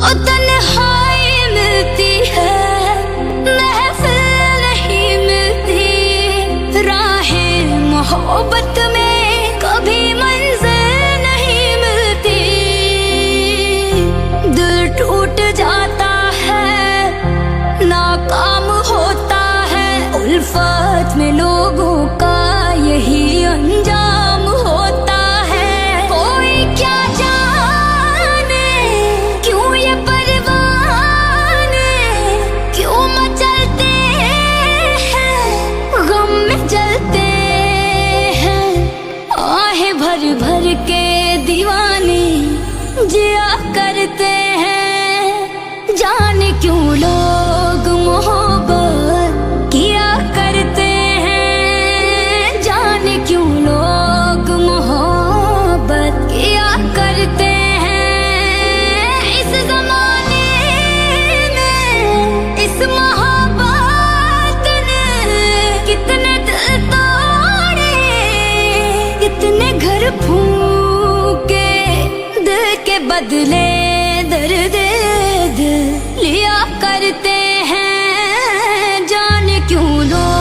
ओ तन्हाई मिलती है, महफिल नहीं मिलती, राहें मोहब्बत में कभी मंजिल नहीं मिलती। दिल टूट जाता है, नाकाम होता है, उल्फत में लोगों का यही अंजाम होता है। कोई क्या जाने क्यों ये परवाने क्यों मचलते हैं, गम में जलते हैं। आहें भर भर के दीवाने जिया करते हैं, जाने क्यों लोग मोहब्बत किया करते हैं, जाने क्यों लोग मोहब्बत किया करते हैं। इस जमाने में इस मोहब्बत ने कितने दिल तोड़े, कितने घर फूके, दिल के बदले दर्द दिल लिया करते